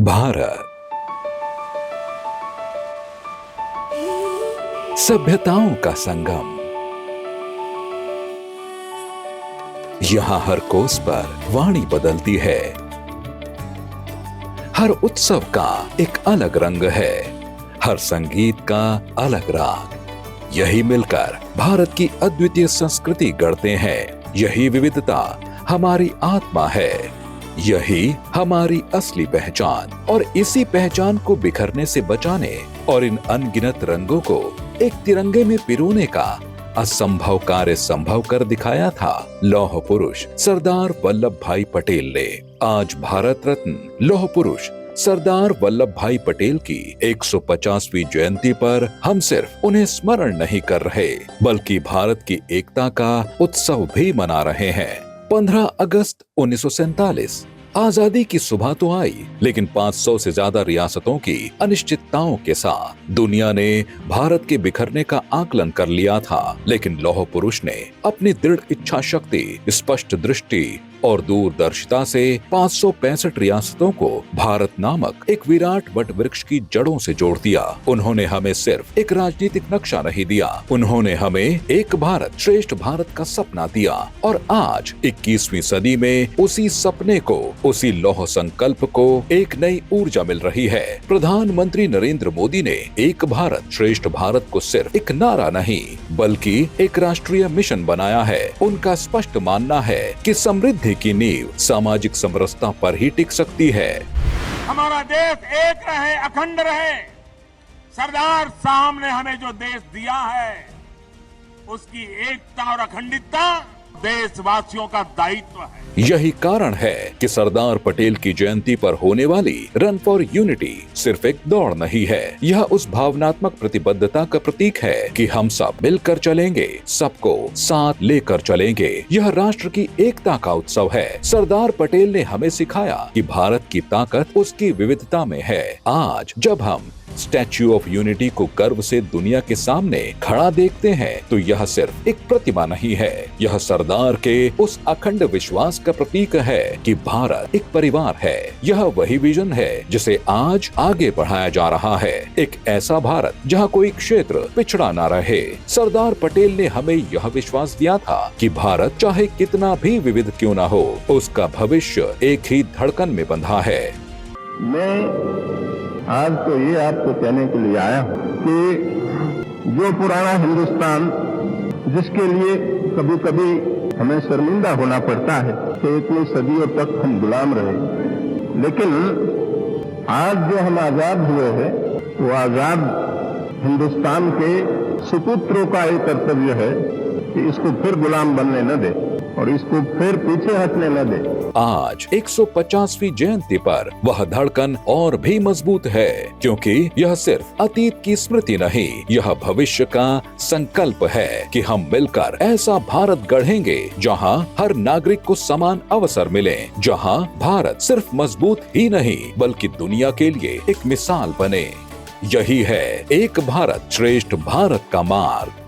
भारत सभ्यताओं का संगम। यहाँ हर कोस पर वाणी बदलती है, हर उत्सव का एक अलग रंग है, हर संगीत का अलग राग। यही मिलकर भारत की अद्वितीय संस्कृति गढ़ते हैं। यही विविधता हमारी आत्मा है, यही हमारी असली पहचान। और इसी पहचान को बिखरने से बचाने और इन अनगिनत रंगों को एक तिरंगे में पिरोने का असंभव कार्य संभव कर दिखाया था लौह पुरुष सरदार वल्लभ भाई पटेल ने। आज भारत रत्न लौह पुरुष सरदार वल्लभ भाई पटेल की 150वीं जयंती पर हम सिर्फ उन्हें स्मरण नहीं कर रहे, बल्कि भारत की एकता का उत्सव भी मना रहे हैं। 15 अगस्त 1947 आजादी की सुबह तो आई, लेकिन 500 से ज्यादा रियासतों की अनिश्चितताओं के साथ दुनिया ने भारत के बिखरने का आकलन कर लिया था। लेकिन लौह पुरुष ने अपनी दृढ़ इच्छा शक्ति, स्पष्ट दृष्टि और दूरदर्शिता से 565 रियासतों को भारत नामक एक विराट वट वृक्ष की जड़ों से जोड़ दिया। उन्होंने हमें सिर्फ एक राजनीतिक नक्शा नहीं दिया, उन्होंने हमें एक भारत श्रेष्ठ भारत का सपना दिया। और आज 21वीं सदी में उसी सपने को, उसी लौह संकल्प को एक नई ऊर्जा मिल रही है। प्रधानमंत्री नरेंद्र मोदी ने एक भारत श्रेष्ठ भारत को सिर्फ एक नारा नहीं, बल्कि एक राष्ट्रीय मिशन बनाया है। उनका स्पष्ट मानना है कि समृद्धि की नींव सामाजिक समरसता पर ही टिक सकती है। हमारा देश एक रहे, अखंड रहे। सरदार साहब ने हमें जो देश दिया है, उसकी एकता और अखंडता देशवासियों का दायित्व है। यही कारण है कि सरदार पटेल की जयंती पर होने वाली रन फॉर यूनिटी सिर्फ एक दौड़ नहीं है, यह उस भावनात्मक प्रतिबद्धता का प्रतीक है कि हम सब मिलकर चलेंगे, सबको साथ लेकर चलेंगे। यह राष्ट्र की एकता का उत्सव है। सरदार पटेल ने हमें सिखाया कि भारत की ताकत उसकी विविधता में है। आज जब हम स्टैच्यू ऑफ यूनिटी को गर्व से दुनिया के सामने खड़ा देखते हैं, तो यह सिर्फ एक प्रतिमा नहीं है, यह सरदार के उस अखंड विश्वास का प्रतीक है कि भारत एक परिवार है। यह वही विजन है जिसे आज आगे बढ़ाया जा रहा है, एक ऐसा भारत जहां कोई क्षेत्र पिछड़ा ना रहे। सरदार पटेल ने हमें यह विश्वास दिया था कि भारत चाहे कितना भी विविध क्यों ना हो, उसका भविष्य एक ही धड़कन में बंधा है। मैं आज तो ये आपको कहने के लिए आया हूं कि जो पुराना हिंदुस्तान, जिसके लिए कभी कभी हमें शर्मिंदा होना पड़ता है कि इतनी सदियों तक हम गुलाम रहे, लेकिन आज जो हम आजाद हुए हैं, वो आजाद हिंदुस्तान के सुपुत्रों का एक कर्तव्य है कि इसको फिर गुलाम बनने न दे और इसको फिर पीछे हटने न दे। आज 150वीं जयंती पर वह धड़कन और भी मजबूत है, क्योंकि यह सिर्फ अतीत की स्मृति नहीं, यह भविष्य का संकल्प है कि हम मिलकर ऐसा भारत गढ़ेंगे जहां हर नागरिक को समान अवसर मिले, जहां भारत सिर्फ मजबूत ही नहीं बल्कि दुनिया के लिए एक मिसाल बने। यही है एक भारत श्रेष्ठ भारत का मार्ग।